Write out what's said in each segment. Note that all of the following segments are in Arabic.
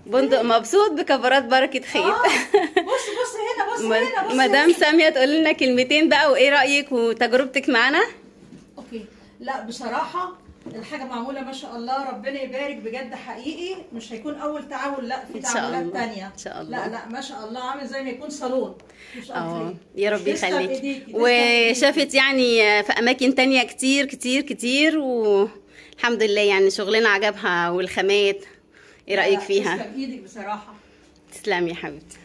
بندق مبسوط بكفرات بركة خيط. بص هنا، بص هنا، بص مدام سامية تقول لنا كلمتين بقى، وايه رأيك وتجربتك معانا؟ اوكي. لا بصراحة الحاجة معمولة ما شاء الله، ربنا يبارك بجد، حقيقي مش هيكون أول تعامل، لا في تعاملات تانية ان شاء الله. لا ما شاء الله، عامل زي ما يكون صالون. يا رب يخليك. وشافت يعني في أماكن تانية كتير كتير كتير، والحمد لله يعني شغلنا عجبها والخامات. ايه رأيك فيها؟ تسلم ايدك بصراحة. تسلمي يا حبيبتي.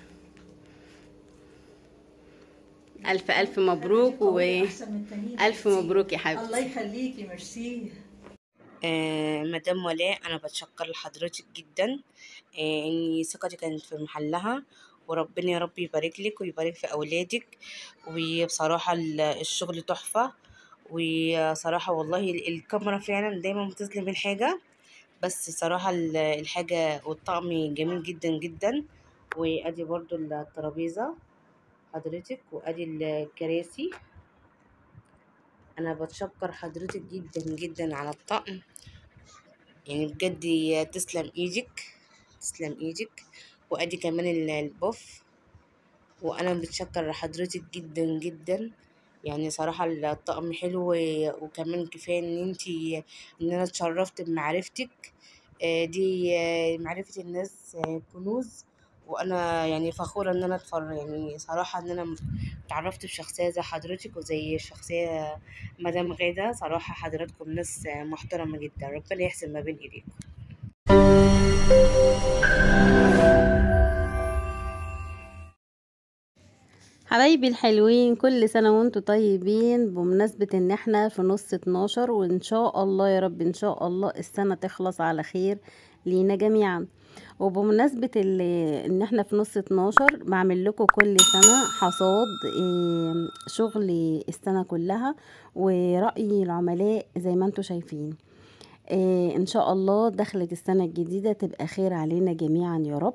ألف ألف مبروك، ألف مبروك يا حبيبتي. الله يخليكي، ميرسي. مدام ولاء، أنا بتشكر لحضرتك جدا إن ثقتي كانت في محلها، وربنا يا رب يبارك لك ويبارك في أولادك. وبصراحة الشغل تحفة، وصراحة والله الكاميرا فعلا دايما بتظلم الحاجة، بس صراحة الحاجة والطقم جميل جدا جدا. وأدي برضو الترابيزة حضرتك، وأدي الكراسي. أنا بتشكر حضرتك جدا جدا على الطقم، يعني بجد تسلم ايدك، تسلم ايدك. وادي كمان البوف، وانا بتشكر لحضرتك جدا جدا. يعني صراحة الطقم حلو، وكمان كفاية ان انا اتشرفت بمعرفتك. دي معرفة الناس كنوز، وانا يعني فخورة ان انا يعني صراحة ان انا اتعرفت بشخصية زي حضرتك وزي شخصية مدام غادة. صراحة حضراتكم ناس محترمة جدا، ربنا يحسن ما بين ايديكم. حبايبي الحلوين، كل سنة وانتم طيبين، بمناسبة ان احنا في نص 12، وان شاء الله يا رب ان شاء الله السنة تخلص على خير لينا جميعا. وبمناسبة ان احنا في نص 12 بعمل لكم كل سنة حصاد شغل السنة كلها ورأي العملاء زي ما انتم شايفين. ان شاء الله دخلت السنة الجديدة تبقى خير علينا جميعا يا رب.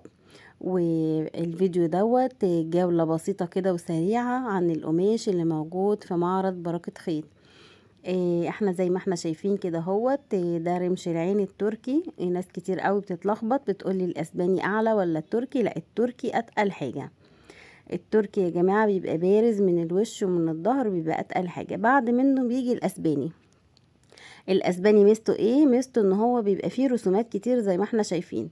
والفيديو دوت جولة بسيطة كده وسريعة عن القماش اللي موجود في معرض بركة خيط. احنا زي ما احنا شايفين كده هوت، ده رمش العين التركي. ناس كتير قوي بتتلخبط بتقولي الاسباني اعلى ولا التركي. لا، التركي اتقل حاجة. التركي يا جماعة بيبقى بارز من الوش ومن الظهر، بيبقى اتقل حاجة. بعد منه بيجي الاسباني. الاسباني ميزته ايه؟ ميزته ان هو بيبقى فيه رسومات كتير زي ما احنا شايفين.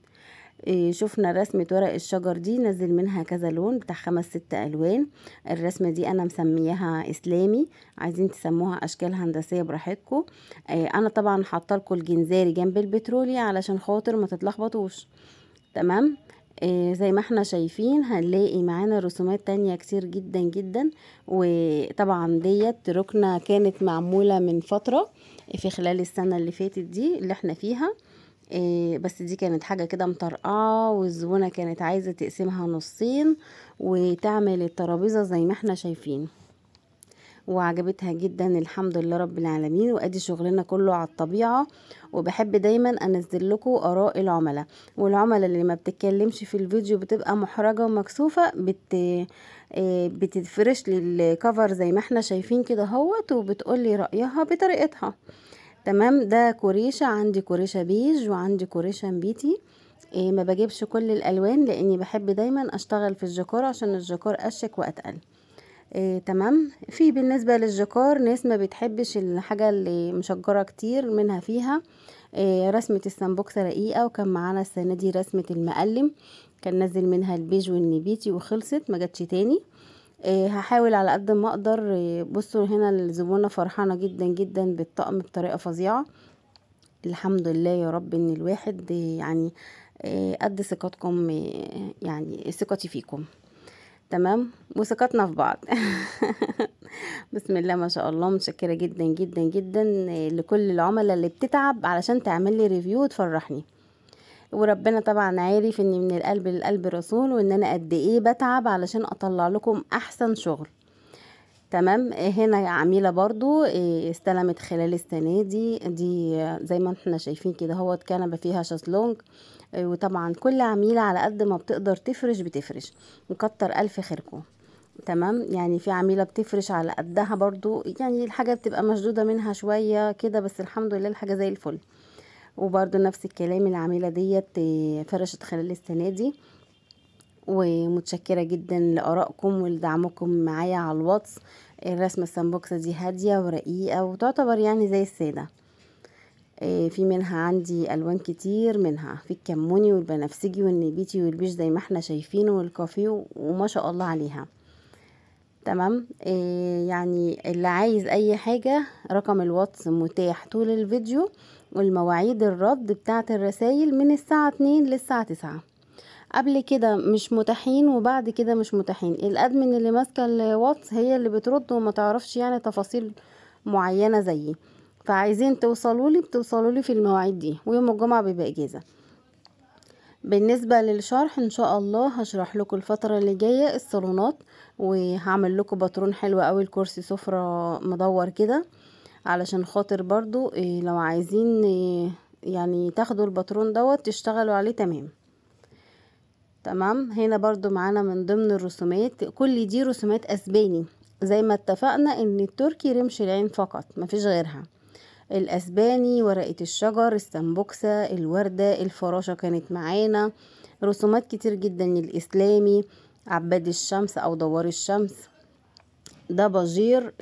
شفنا رسمة ورق الشجر دي نزل منها كذا لون بتاع 5-6 ألوان. الرسمة دي أنا مسميها إسلامي، عايزين تسموها أشكال هندسية براحتكم. أنا طبعا حاطالكوا الجنزاري جنب البترولي علشان خاطر ما تتلخبطوش. تمام. زي ما احنا شايفين هنلاقي معانا رسومات تانية كتير جدا جدا. وطبعا ديت ركنة كانت معمولة من فترة في خلال السنة اللي فاتت دي اللي احنا فيها. بس دي كانت حاجة كده مطرقعة، والزبونة كانت عايزة تقسمها نصين وتعمل الترابيزة زي ما احنا شايفين، وعجبتها جدا الحمد لله رب العالمين. وادي شغلنا كله على الطبيعة. وبحب دايما انزل لكم اراء العملاء، والعملاء اللي ما بتتكلمش في الفيديو بتبقى محرجة ومكسوفة بتفرش لي الكفر زي ما احنا شايفين كده هوت، وبتقول لي رأيها بطريقتها. تمام. ده كوريشة، عندي كوريشة بيج وعندي كوريشة نبيتي. ما بجيبش كل الالوان لاني بحب دايما اشتغل في الجاكار عشان الجاكار اشيك واتقل. تمام. في بالنسبة للجاكار ناس ما بتحبش الحاجة اللي مشجرة كتير منها فيها. رسمة السمبوكسة رقيقة، وكان معانا السنة دي رسمة المقلم، كان نزل منها البيج والنبيتي وخلصت ما جاتش تاني. هحاول على قد ما اقدر. بصوا هنا الزبونة فرحانة جدا جدا بالطقم بطريقة فظيعة. الحمد لله يا رب ان الواحد يعني قد ثقتكم، يعني ثقتي فيكم. تمام. وثقتنا في بعض. بسم الله ما شاء الله. متشكرة جدا جدا جدا لكل العملاء اللي بتتعب علشان تعمل لي ريفيو وتفرحني. وربنا طبعا عارف اني من القلب للقلب رسول، وان انا قد ايه بتعب علشان اطلع لكم احسن شغل. تمام. هنا عميلة برضو استلمت خلال السنة دي زي ما احنا شايفين كده هو كنبة فيها شازلونج. وطبعا كل عميلة على قد ما بتقدر تفرش بتفرش، مكتر الف خيركم. تمام. يعني في عميلة بتفرش على قدها برضو، يعني الحاجة بتبقى مشدودة منها شوية كده، بس الحمد لله الحاجة زي الفل. وبرضو نفس الكلام العميلة ديت فرشت خلال السنة دي. ومتشكرة جدا لآرائكم ولدعمكم معايا على الواتس. الرسمة السمبوكسة دي هادية ورقيقة وتعتبر يعني زي السادة. في منها عندي ألوان كتير، منها في الكموني والبنفسجي والنبيتي والبيج زي ما احنا شايفينه والكافيه، وما شاء الله عليها. تمام. يعني اللي عايز اي حاجة رقم الواتس متاح طول الفيديو، والمواعيد الرد بتاعة الرسايل من الساعة 2 للساعة 9. قبل كده مش متاحين وبعد كده مش متاحين. الادمن اللي ماسكه الواتس هي اللي بترد وما تعرفش يعني تفاصيل معينه زيي، فعايزين بتوصلوا لي في المواعيد دي، ويوم الجمعه بيبقى اجازه. بالنسبه للشرح ان شاء الله هشرح لكم الفتره اللي جايه الصالونات، وهعمل لكم باترون حلو قوي الكرسي سفره مدور كده، علشان خاطر برضو لو عايزين يعني تاخدوا الباترون دوت تشتغلوا عليه. تمام. هنا برضو معانا من ضمن الرسومات، كل دي رسومات اسباني زي ما اتفقنا ان التركي رمش العين فقط مفيش غيرها. الاسباني ورقة الشجر، السمبوكسة، الوردة، الفراشة كانت معانا، رسومات كتير جدا. الاسلامي، عباد الشمس او دوار الشمس، ده بجير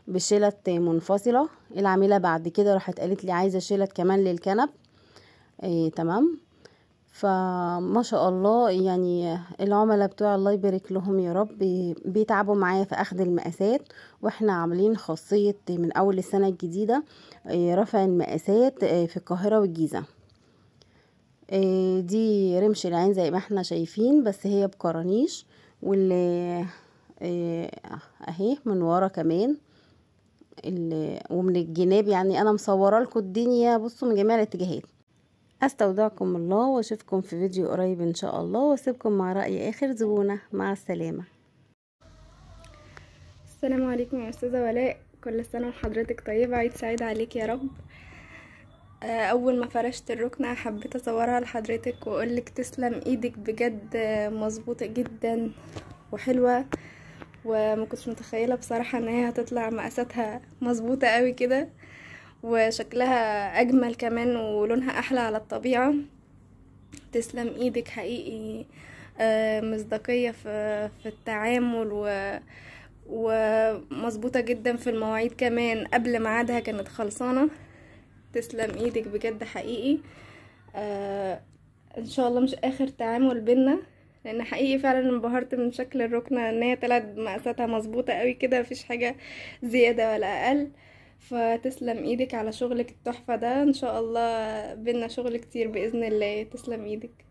بشلت منفصلة. العميلة بعد كده راحت قالت لي عايزة شلت كمان للكنب. تمام. فما شاء الله يعني العملاء بتوع الله يبارك لهم يا رب بيتعبوا معايا في اخذ المقاسات، واحنا عاملين خاصية من اول السنة الجديدة رفع المقاسات في القاهرة والجيزة. دي رمش العين زي ما احنا شايفين، بس هي بكرانيش، واللي اهي من ورا كمان ومن الجناب. يعني انا مصوره لكم الدنيا بصوا من جميع الاتجاهات. استودعكم الله واشوفكم في فيديو قريب ان شاء الله، واسيبكم مع رأي اخر زبونة. مع السلامة. السلام عليكم يا استاذة ولاء، كل سنة وحضرتك طيبة، عيد سعيد عليك يا رب. اول ما فرشت الركنة حبيت اصورها لحضرتك واقولك تسلم ايدك بجد، مظبوطة جدا وحلوة، وما كنتش متخيلة بصراحة ان هي هتطلع مقاساتها مظبوطة قوي كده، وشكلها اجمل كمان ولونها احلى على الطبيعة. تسلم ايدك حقيقي، مصداقية في التعامل ومظبوطة جدا في المواعيد كمان، قبل ميعادها كانت خلصانة. تسلم ايدك بجد حقيقي. ان شاء الله مش اخر تعامل بينا، لان حقيقي فعلا انبهرت من شكل الركنة، ان هي طلعت مقاساتها مظبوطة قوي كده، مفيش حاجة زيادة ولا اقل. فتسلم ايدك على شغلك التحفة ده، ان شاء الله بينا شغل كتير باذن الله. تسلم ايدك.